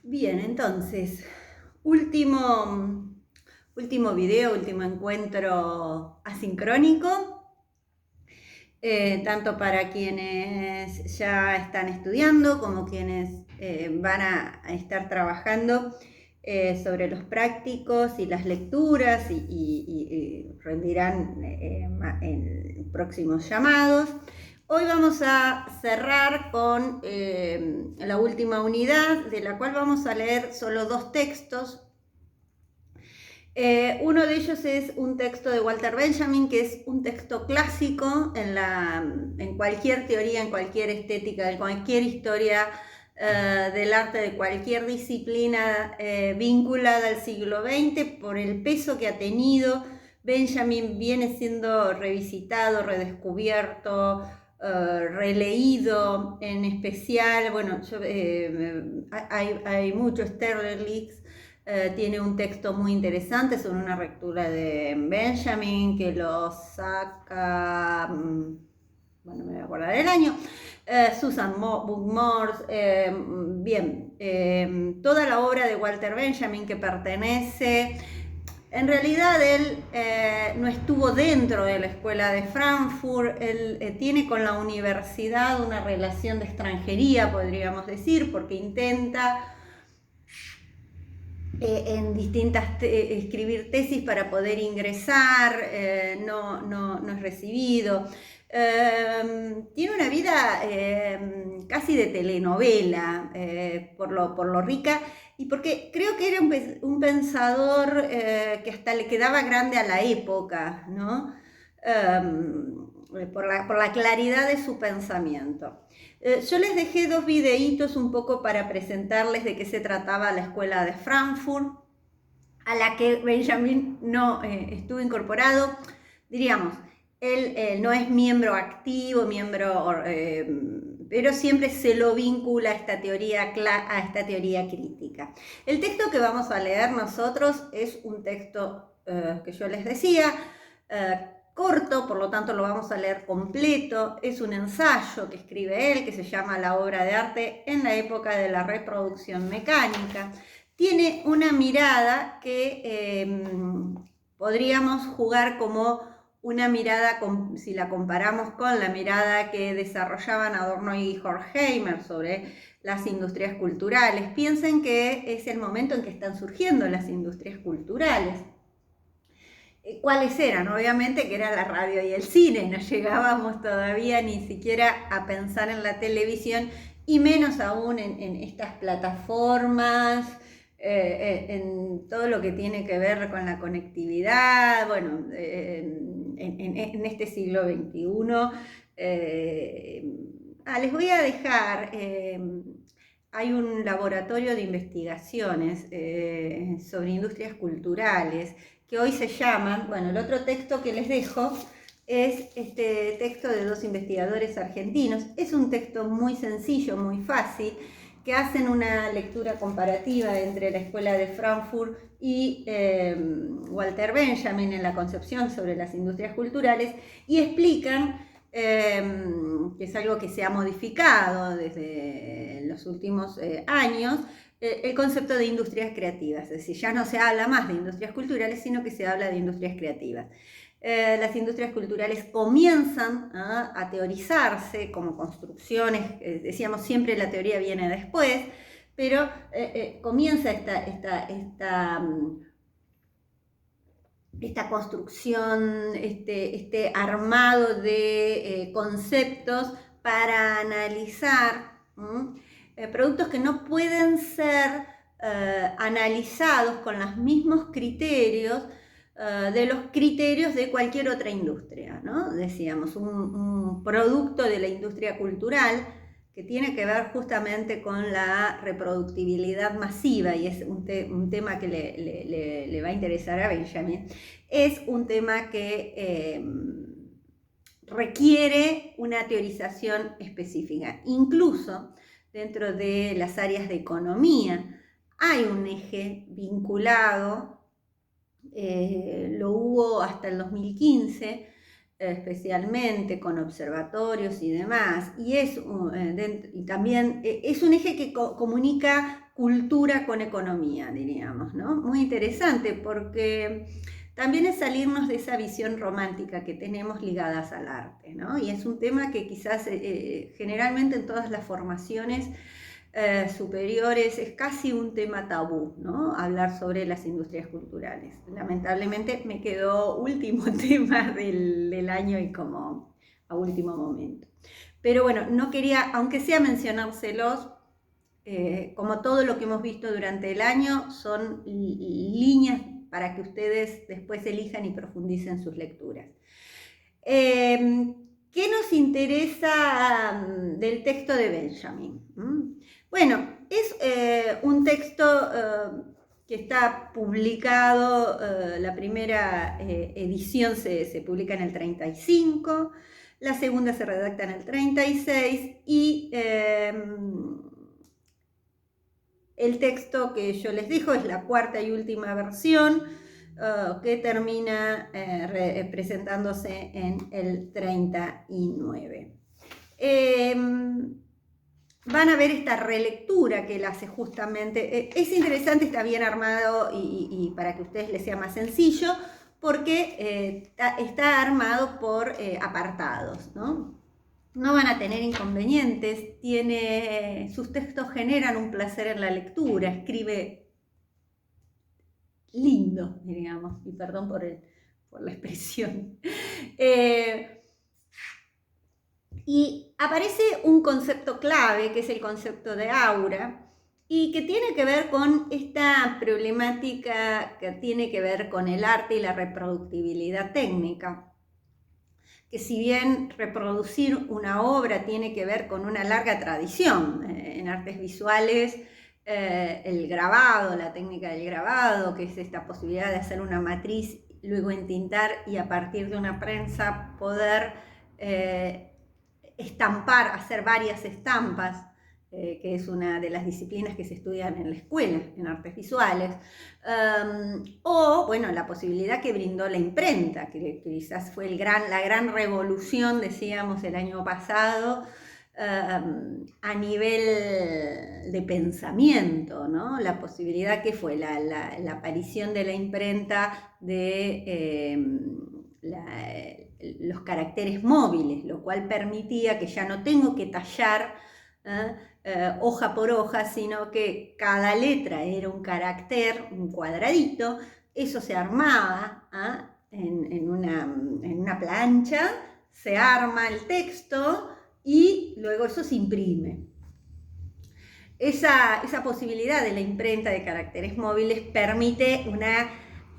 Bien, entonces, último video, último encuentro asincrónico, tanto para quienes ya están estudiando como quienes van a estar trabajando sobre los prácticos y las lecturas y rendirán en próximos llamados. Hoy vamos a cerrar con la última unidad, de la cual vamos a leer solo 2 textos. Uno de ellos es un texto de Walter Benjamin, que es un texto clásico en cualquier teoría, en cualquier estética, en cualquier historia del arte, de cualquier disciplina vinculada al siglo XX, por el peso que ha tenido. Benjamin viene siendo revisitado, redescubierto, releído, en especial, bueno, hay muchos Sterling. Tiene un texto muy interesante sobre una lectura de Benjamin que lo saca, bueno, me voy a acordar del año, Susan Bookmore. Bien, toda la obra de Walter Benjamin, que pertenece, en realidad él no estuvo dentro de la escuela de Frankfurt. Él tiene con la universidad una relación de extranjería, podríamos decir, porque intenta en escribir tesis para poder ingresar, no es recibido. Tiene una vida casi de telenovela, por lo rica, y porque creo que era un pensador que hasta le quedaba grande a la época, ¿no? Por la claridad de su pensamiento. Yo les dejé 2 videitos un poco para presentarles de qué se trataba la escuela de Frankfurt, a la que Benjamin no estuvo incorporado. Diríamos, él no es miembro activo, pero siempre se lo vincula a esta teoría crítica. El texto que vamos a leer nosotros es un texto que yo les decía, corto, por lo tanto lo vamos a leer completo. Es un ensayo que escribe él, que se llama La obra de arte en la época de la reproducción mecánica. Tiene una mirada que podríamos jugar como una mirada, si la comparamos con la mirada que desarrollaban Adorno y Horkheimer sobre las industrias culturales. Piensen que es el momento en que están surgiendo las industrias culturales. ¿Cuáles eran? Obviamente que era la radio y el cine. No llegábamos todavía ni siquiera a pensar en la televisión, y menos aún en estas plataformas, en todo lo que tiene que ver con la conectividad. Bueno, en este siglo XXI. Les voy a dejar, hay un laboratorio de investigaciones sobre industrias culturales, que hoy se llaman, bueno, el otro texto que les dejo es este texto de 2 investigadores argentinos. Es un texto muy sencillo, muy fácil, que hacen una lectura comparativa entre la escuela de Frankfurt y Walter Benjamin en la concepción sobre las industrias culturales, y explican, que es algo que se ha modificado desde los últimos años, el concepto de industrias creativas. Es decir, ya no se habla más de industrias culturales, sino que se habla de industrias creativas. Las industrias culturales comienzan a teorizarse como construcciones. Decíamos, siempre la teoría viene después, pero comienza esta construcción, este armado de conceptos para analizar productos que no pueden ser analizados con los mismos criterios de los criterios de cualquier otra industria, ¿no? Decíamos, un producto de la industria cultural que tiene que ver justamente con la reproductibilidad masiva, y es un tema que le va a interesar a Benjamin. Es un tema que requiere una teorización específica. Incluso dentro de las áreas de economía hay un eje vinculado, lo hubo hasta el 2015, especialmente con observatorios y demás, y también es un eje que comunica cultura con economía, diríamos, ¿no? Muy interesante porque también es salirnos de esa visión romántica que tenemos ligadas al arte, ¿no? Y es un tema que quizás generalmente en todas las formaciones superiores es casi un tema tabú, ¿no? Hablar sobre las industrias culturales. Lamentablemente me quedó último tema del año y como a último momento. Pero bueno, no quería, aunque sea mencionárselos, como todo lo que hemos visto durante el año, son líneas para que ustedes después elijan y profundicen sus lecturas. ¿Qué nos interesa del texto de Benjamin? Bueno, es un texto que está publicado, la primera edición se publica en el 35, la segunda se redacta en el 36 y el texto que yo les digo es la cuarta y última versión, que termina presentándose en el 39. Van a ver esta relectura que él hace justamente. Es interesante, está bien armado y para que a ustedes les sea más sencillo, porque está armado por apartados, ¿no? No van a tener inconvenientes, sus textos generan un placer en la lectura, escribe lindo, digamos, y perdón por la expresión. Y aparece un concepto clave, que es el concepto de aura, y que tiene que ver con esta problemática que tiene que ver con el arte y la reproductibilidad técnica. Que si bien reproducir una obra tiene que ver con una larga tradición en artes visuales, el grabado, la técnica del grabado, que es esta posibilidad de hacer una matriz, luego entintar y a partir de una prensa poder estampar, hacer varias estampas, que es una de las disciplinas que se estudian en la escuela, en artes visuales, o, bueno, la posibilidad que brindó la imprenta, que quizás fue la gran revolución, decíamos, el año pasado, a nivel de pensamiento, ¿no? La posibilidad que fue la aparición de la imprenta de los caracteres móviles, lo cual permitía que ya no tengo que tallar hoja por hoja, sino que cada letra era un carácter, un cuadradito, eso se armaba en una plancha, se arma el texto y luego eso se imprime. Esa posibilidad de la imprenta de caracteres móviles permite una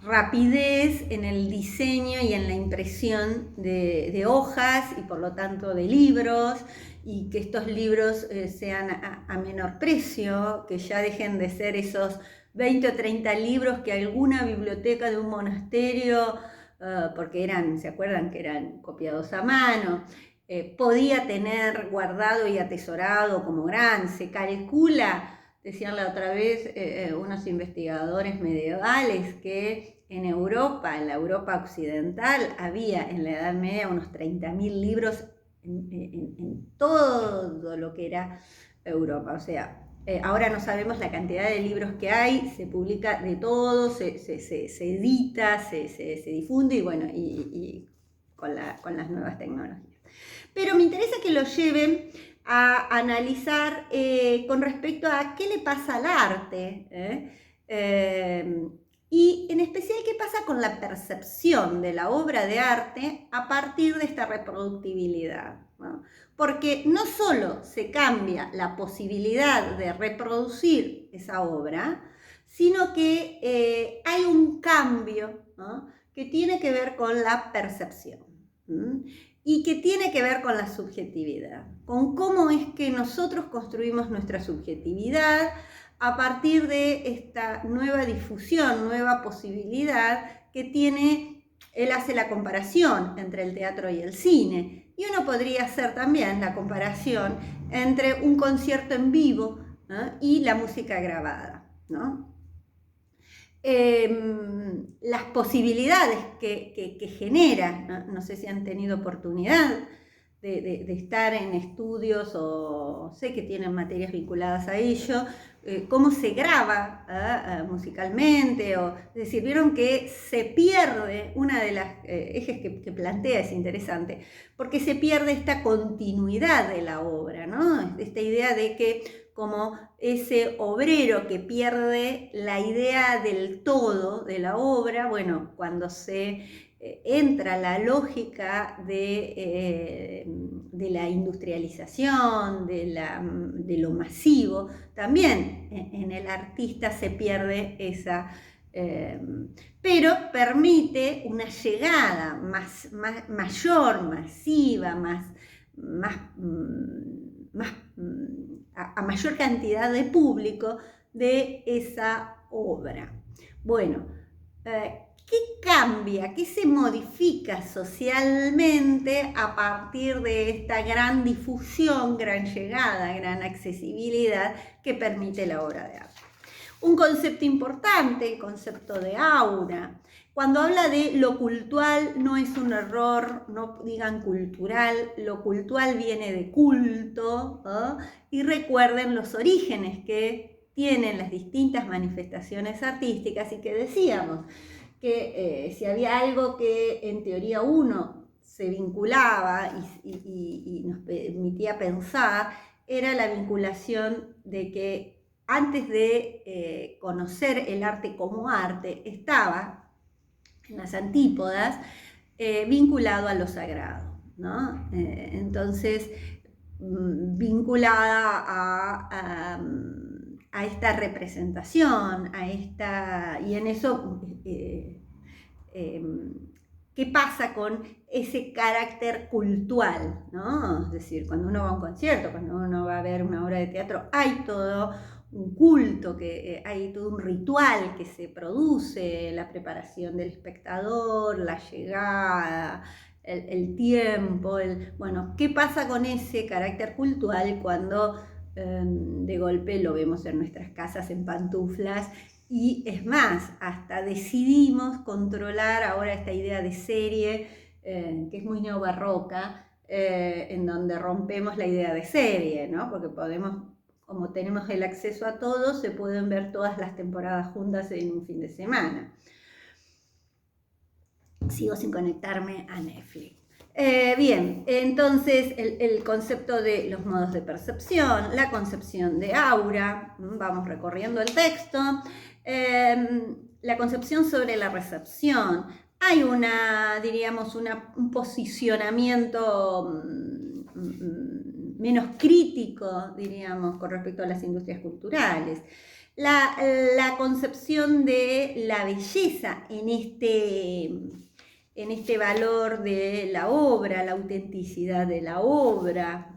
rapidez en el diseño y en la impresión de hojas y por lo tanto de libros, y que estos libros sean a menor precio, que ya dejen de ser esos 20 o 30 libros que alguna biblioteca de un monasterio, porque ¿se acuerdan que eran copiados a mano? Podía tener guardado y atesorado como gran. Se calcula, decían la otra vez unos investigadores medievales, que en Europa, en la Europa occidental, había en la Edad Media unos 30.000 libros en todo lo que era Europa. O sea, ahora no sabemos la cantidad de libros que hay, se publica de todo, se edita, se difunde, y bueno, y con las nuevas tecnologías. Pero me interesa que lo lleven a analizar con respecto a qué le pasa al arte, y en especial qué pasa con la percepción de la obra de arte a partir de esta reproductibilidad, ¿no? Porque no solo se cambia la posibilidad de reproducir esa obra, sino que hay un cambio, ¿no?, que tiene que ver con la percepción. Y que tiene que ver con la subjetividad, con cómo es que nosotros construimos nuestra subjetividad a partir de esta nueva difusión, nueva posibilidad que tiene. Él hace la comparación entre el teatro y el cine, y uno podría hacer también la comparación entre un concierto en vivo, ¿no?, y la música grabada, ¿no? Las posibilidades que genera, no sé si han tenido oportunidad de estar en estudios o sé que tienen materias vinculadas a ello, cómo se graba musicalmente, es decir, vieron que se pierde, una de las ejes que plantea es interesante, porque se pierde esta continuidad de la obra, ¿no? Esta idea de que como ese obrero que pierde la idea del todo de la obra, bueno, cuando se entra la lógica de la industrialización, de lo masivo, también en el artista se pierde esa, pero permite una llegada mayor, masiva, a mayor cantidad de público de esa obra. Bueno, ¿qué cambia? ¿Qué se modifica socialmente a partir de esta gran difusión, gran llegada, gran accesibilidad que permite la obra de arte? Un concepto importante, el concepto de aura. Cuando habla de lo cultural, no es un error, no digan cultural, lo cultural viene de culto, ¿eh? Y recuerden los orígenes que tienen las distintas manifestaciones artísticas y que decíamos que si había algo que en teoría uno se vinculaba y nos permitía pensar, era la vinculación de que antes de conocer el arte como arte, estaba en las antípodas vinculado a lo sagrado, ¿no? Entonces, vinculada a esta representación, y en eso, ¿qué pasa con ese carácter cultural, ¿no? Es decir, cuando uno va a un concierto, cuando uno va a ver una obra de teatro, hay todo un culto, hay todo un ritual que se produce, la preparación del espectador, la llegada, el tiempo, bueno, ¿qué pasa con ese carácter cultural cuando de golpe lo vemos en nuestras casas en pantuflas? Y es más, hasta decidimos controlar ahora esta idea de serie, que es muy neobarroca, en donde rompemos la idea de serie, ¿no? Porque podemos, como tenemos el acceso a todo, se pueden ver todas las temporadas juntas en un fin de semana. Sigo sin conectarme a Netflix. Bien, entonces el concepto de los modos de percepción, la concepción de aura, vamos recorriendo el texto, la concepción sobre la recepción. Hay diríamos, un posicionamiento menos crítico, diríamos, con respecto a las industrias culturales. La concepción de la belleza en este valor de la obra, la autenticidad de la obra,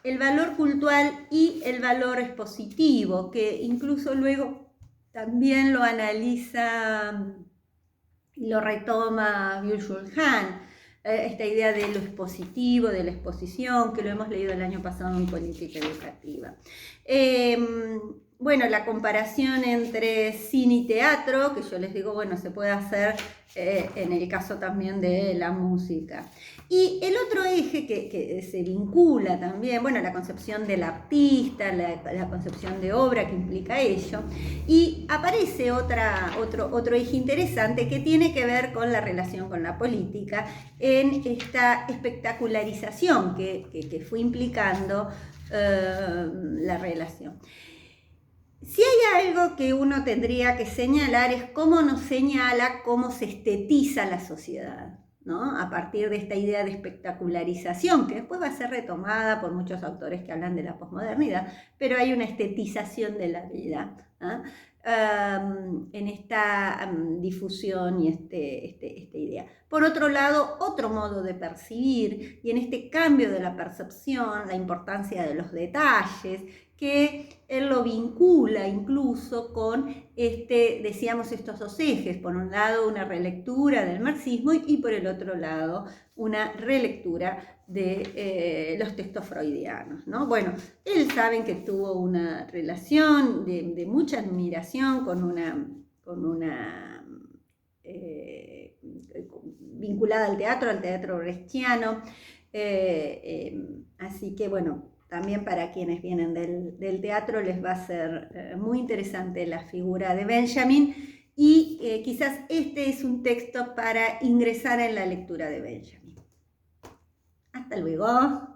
el valor cultural y el valor expositivo, que incluso luego también lo analiza y lo retoma Byung-Chul Han, esta idea de lo expositivo, de la exposición, que lo hemos leído el año pasado en Política Educativa. Bueno, la comparación entre cine y teatro, que yo les digo, bueno, se puede hacer en el caso también de la música. Y el otro eje que se vincula también, bueno, la concepción del artista, la concepción de obra que implica ello, y aparece otro eje interesante que tiene que ver con la relación con la política en esta espectacularización que fue implicando la relación. Si hay algo que uno tendría que señalar es cómo nos señala cómo se estetiza la sociedad, ¿no? A partir de esta idea de espectacularización, que después va a ser retomada por muchos autores que hablan de la posmodernidad, pero hay una estetización de la vida, ¿no? En esta difusión y esta idea. Por otro lado, otro modo de percibir, y en este cambio de la percepción, la importancia de los detalles, que él lo vincula incluso con decíamos, estos dos ejes, por un lado una relectura del marxismo y por el otro lado una relectura de los textos freudianos, ¿no? Bueno, él saben que tuvo una relación de mucha admiración vinculada al teatro brechtiano, así que bueno, también para quienes vienen del teatro les va a ser muy interesante la figura de Benjamin y quizás este es un texto para ingresar en la lectura de Benjamin. Hasta luego.